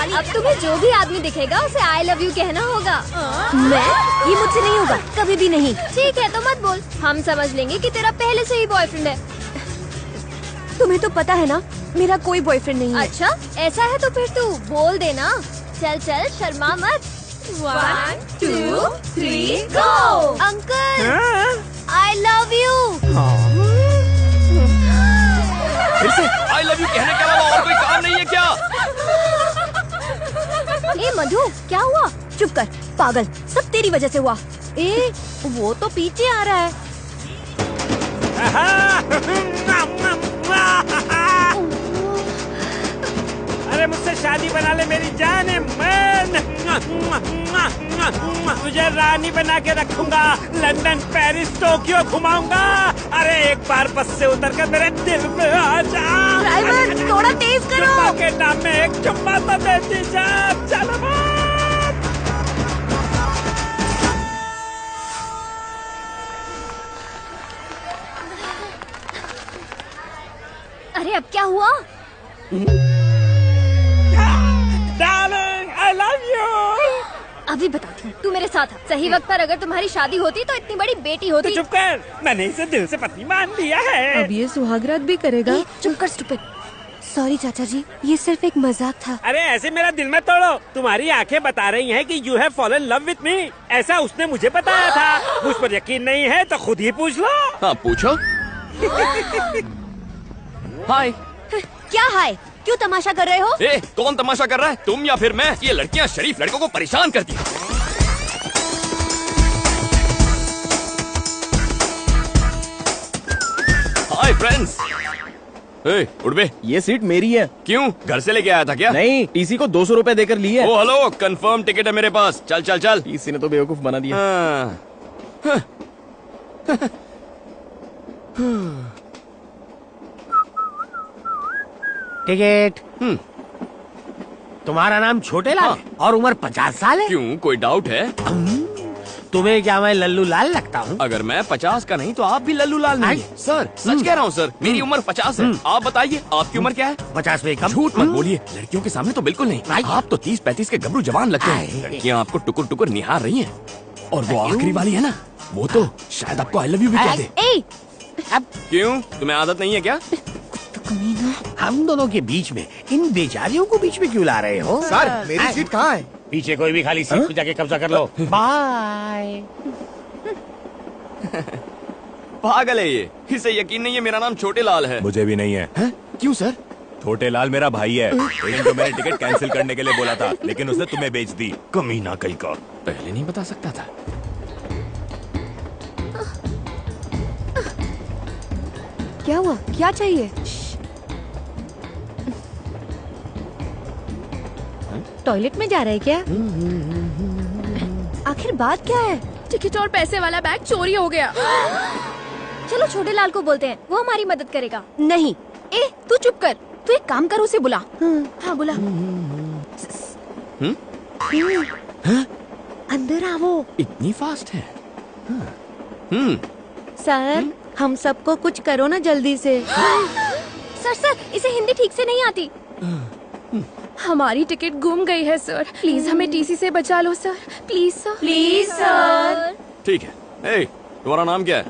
अब तुम्हें जो भी आदमी दिखेगा उसे आई लव यू कहना होगा। मैं? ये मुझसे नहीं होगा, कभी भी नहीं। ठीक है तो मत बोल, हम समझ लेंगे कि तेरा पहले से ही बॉयफ्रेंड है। तुम्हें तो पता है ना मेरा कोई बॉयफ्रेंड नहीं है। अच्छा ऐसा है तो फिर तू बोल देना। चल चल शर्मा मत। 1 2 3 go. Uncle I love you. फिर से आई लव यू कहने के अलावा और कोई काम नहीं है क्या? ए मधु क्या हुआ? चुप कर पागल, सब तेरी वजह से हुआ। ए वो तो पीछे आ रहा है। अरे मुझसे शादी बना ले मेरी जान है मन। तुझे रानी बना के रखूंगा, लंदन पेरिस टोक्यो घुमाऊंगा। अरे एक बार बस से उतर कर मेरे दिल में आ जा। ड्राइवर थोड़ा तेज करो। चुम्मा के नाम में एक चुम्मा तो देती जा। चलो अरे अब क्या हुआ? Darling I love you. अभी बताती हूँ, तू मेरे साथ आ। सही वक्त पर अगर तुम्हारी शादी होती तो इतनी बड़ी बेटी होती। तो चुप कर, मैंने इसे दिल से पत्नी मान लिया है। अब ये सुहागरात भी करेगा। चुप कर स्टूपिड। सॉरी चाचा जी, ये सिर्फ एक मजाक था। अरे ऐसे मेरा दिल मत तोड़ो। तुम्हारी आंखें बता रही हैं कि you have fallen love with me. ऐसा उसने मुझे बताया था। मुझ पर यकीन नहीं है तो खुद ही पूछ लो। हाँ पूछो। हाय। क्या हाय? क्यों तमाशा कर रहे हो? ए, कौन तमाशा कर रहा है, तुम या फिर मैं? ये लड़कियां शरीफ लड़कों को परेशान करती हैं। Hi friends. ए, उठ बे। ये सीट मेरी है। क्यों, घर से लेके आया था क्या? नहीं, टीसी को 200 रुपए देकर ली है। ओ हेलो, कंफर्म टिकट है मेरे पास। चल चल चल। टीसी ने तो बेवकूफ बना दिया। हाँ। टिकट। तुम्हारा नाम छोटे लाल है और उम्र 50 साल है। क्यों, कोई डाउट है? तुम्हें क्या मैं लल्लू लाल लगता हूँ? अगर मैं 50 का नहीं तो आप भी लल्लू लाल नहीं है। सर सच कह रहा हूँ सर, मेरी उम्र 50 है। आप बताइए आपकी उम्र क्या है? 50 में कम। झूठ मत बोलिए, लड़कियों के सामने तो बिल्कुल नहीं। आप तो 30-35 के गबरू जवान लगते हैं। लड़कियाँ आपको टुकुर टुकुर निहार रही हैं। और वो आखिरी वाली है ना, वो तो शायद आपको आई लव यू भी कह दे। अब क्यों, तुम्हें आदत नहीं है क्या? हम दोनों के बीच में इन बेचारियों को बीच में क्यों ला रहे हो? सर मेरी सीट कहाँ है? पीछे कोई भी खाली सीट पे जाके कब्जा कर लो। बाय। पागल है ये, इसे यकीन नहीं है मेरा नाम छोटे लाल है। मुझे भी नहीं है। क्यों सर? छोटे लाल मेरा भाई है। एक तो मैंने टिकट कैंसिल करने के लिए बोला था, लेकिन उसने तुम्हें बेच दी। कमीना कहीं का। पहले नहीं बता सकता था। क्या हुआ? क्या चाहिए? टॉयलेट में जा रहे क्या? आखिर बात क्या है? टिकट और पैसे वाला बैग चोरी हो गया। चलो छोटे लाल को बोलते हैं, वो हमारी मदद करेगा। नहीं। ए तू चुप कर, तू एक काम कर, उसे बुला। हाँ बुला। अंदर आओ। इतनी फास्ट है? सर हम सबको कुछ करो ना जल्दी से। सर सर इसे हिंदी ठीक से नहीं आती। हमारी टिकट गुम गई है सर, प्लीज हमें टीसी से बचा लो sir, please sir. Please sir. ठीक है। ए, तुम्हारा नाम क्या है?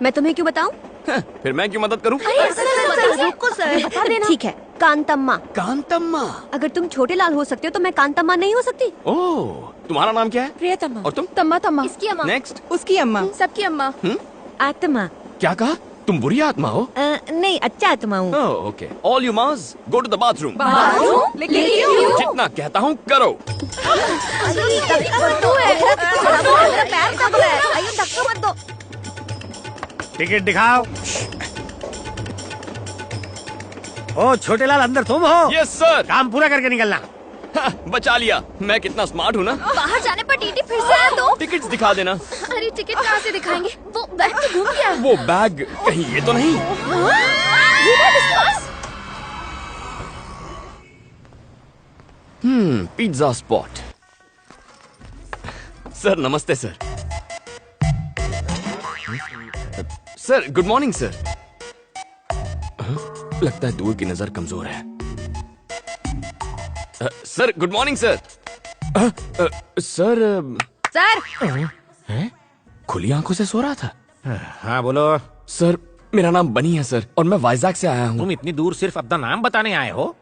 मैं तुम्हें क्यों बताऊं? फिर मैं क्यों मदद करूं? रुको सर, बता देना। ठीक है, कांतम्मा। कांतम्मा। अगर तुम छोटे लाल हो सकते हो तो मैं कांतम्मा नहीं हो सकती? ओह, तुम्हारा नाम क्या है? प्रियतमा। और तुम? तम्मा तम्मा। इसकी अम्मा। नेक्स्ट। उसकी अम्मा। सबकी अम्मा। आत्मा। क्या कहा? तुम बुरी आत्मा हो? नहीं, अच्छा आत्मा हूँ। Oh okay. All you must go to the bathroom. लेकिन क्यों? जितना कहता हूँ करो। धक्का मत दो। टिकट दिखाओ। ओ छोटे लाल, अंदर तुम हो? Yes sir. काम पूरा करके निकलना। बचा लिया। मैं कितना स्मार्ट हूँ ना। बाहर जाने पर टीटी फिर से आया तो? टिकट्स दिखा देना। अरे टिकट कहाँ से दिखाएंगे? वो बैग तो घूम गया। वो बैग कहीं ये तो नहीं? Pizza spot. सर नमस्ते sir. Sir good morning sir. लगता है दूर की नजर कमजोर है। Sir good morning sir. Sir sir खुली आंखों से सो रहा था। हाँ बोलो। सर मेरा नाम बनी है सर, और मैं वाइजैक से आया हूँ। तुम इतनी दूर सिर्फ अपना नाम बताने आए हो?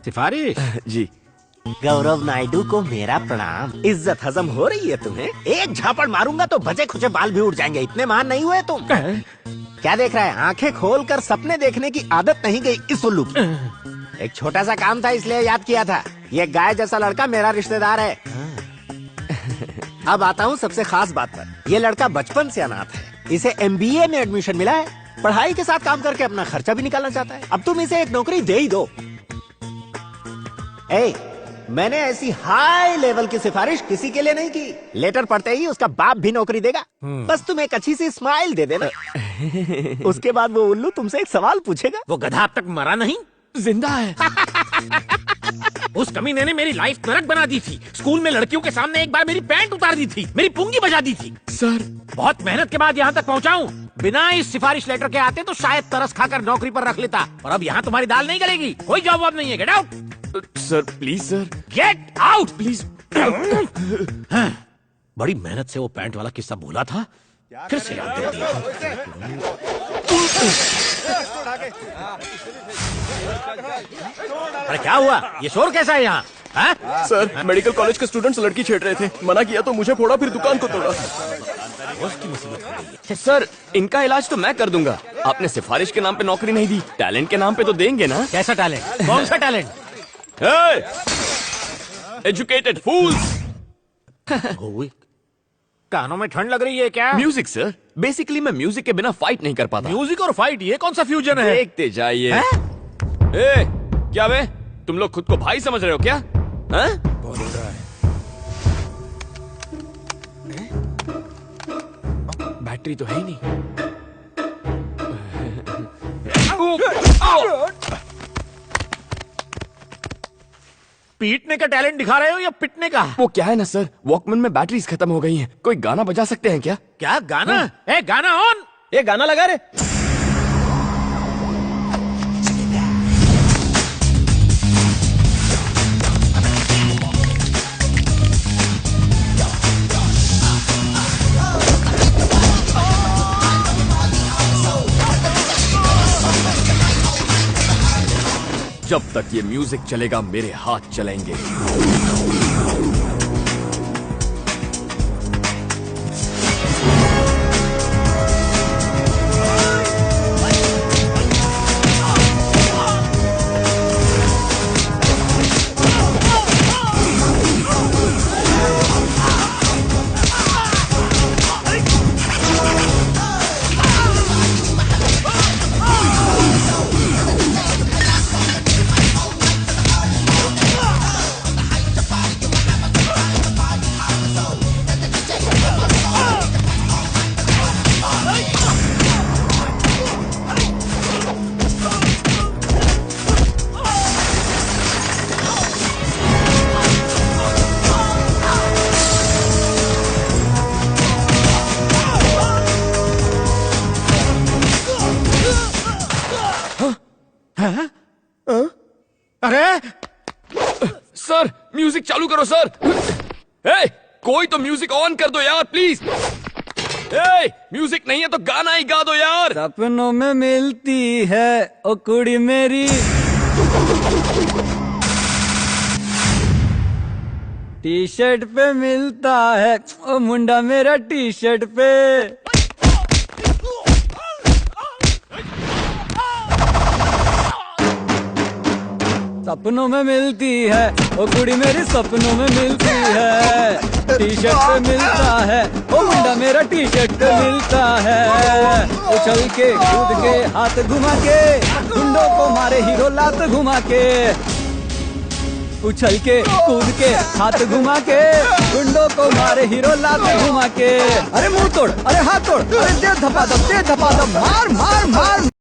सिफारिश? जी। गौरव नायडू को मेरा प्रणाम। इज्जत हजम हो रही है तुम्हें? एक झापड़ मारूंगा तो बचे खुचे बाल भी उड़ जाएंगे। इतने महान नहीं हुए तुम। क्या देख रहा है? आंखें खोलकर सपने देखने की आदत नहीं गई इस उल्लू की। एक छोटा सा काम था इसलिए याद किया था। ये गाय जैसा लड़का मेरा रिश्तेदार है। अब आता हूँ सबसे खास बात पर। ये लड़का बचपन से अनाथ है। इसे MBA में एडमिशन मिला है। पढ़ाई के साथ काम करके अपना खर्चा भी निकालना चाहता है। अब तुम इसे एक नौकरी दे ही दो। मैंने ऐसी हाई लेवल की सिफारिश किसी के लिए नहीं की। लेटर पढ़ते ही उसका बाप भी नौकरी देगा। बस तुम एक अच्छी सी स्माइल दे देना। उसके बाद वो उल्लू तुमसे एक सवाल पूछेगा। वो गधा अब तक मरा नहीं, जिंदा है। उस कमीने ने मेरी लाइफ नरक बना दी थी। स्कूल में लड़कियों के सामने एक बार मेरी पैंट उतार दी थी, मेरी पुंगी बजा दी थी। सर बहुत मेहनत के बाद यहाँ तक पहुँचा हूँ। बिना इस सिफारिश लेटर के आते तो शायद तरस खाकर नौकरी पर रख लेता। और अब यहाँ तुम्हारी दाल नहीं गलेगी। कोई जवाब नहीं है। Get out sir please sir. Get out please. बड़ी मेहनत से वो पैंट वाला किस्सा भूला था, फिर से याद दिला दिया। अरे क्या हुआ? ये शोर कैसा है यहाँ? सर मेडिकल कॉलेज के स्टूडेंट्स लड़की छेड़ रहे थे, मना किया तो मुझे फोड़ा, फिर दुकान को तोड़ा। सर इनका इलाज तो मैं कर दूंगा। आपने सिफारिश के नाम पे नौकरी नहीं दी, टैलेंट के नाम पे तो देंगे ना? कैसा टैलेंट? कौन सा टैलेंट? एजुकेटेड फूल्स। कानों में ठंड लग रही है क्या? Music sir. बेसिकली मैं म्यूजिक के बिना फाइट नहीं कर पाता। म्यूजिक और फाइट, ये कौन सा फ्यूजन है? देखते जाइए। क्या बे, तुम लोग खुद को भाई समझ रहे हो क्या? बैटरी तो है ही नहीं। पीटने का टैलेंट दिखा रहे हो या पिटने का? वो क्या है ना सर, वॉकमैन में बैटरीज खत्म हो गई हैं। कोई गाना बजा सकते हैं क्या? क्या गाना? गाना ऑन। ये गाना लगा रे। जब तक ये म्यूजिक चलेगा मेरे हाथ चलेंगे। अरे सर म्यूजिक चालू करो सर। कोई तो म्यूजिक ऑन कर दो यार प्लीज। म्यूजिक नहीं है तो गाना ही गा दो यार। सपनों में मिलती है ओ कुड़ी मेरी, टी शर्ट पे मिलता है ओ मुंडा मेरा टी शर्ट पे। सपनों में मिलती है ओ कुड़ी मेरी, सपनों में मिलती है। टी शर्ट पे मिलता है ओ मुंडा मेरा टी शर्ट पे मिलता है। उछल के कूद के हाथ घुमा के, गुंडों को मारे हीरो लात घुमा के। उछल के कूद के हाथ घुमा के, गुंडों को मारे हीरो लात घुमा के। अरे मुंह तोड़, अरे हाथ तोड़, अरे दे धपा दब, मार मार मार।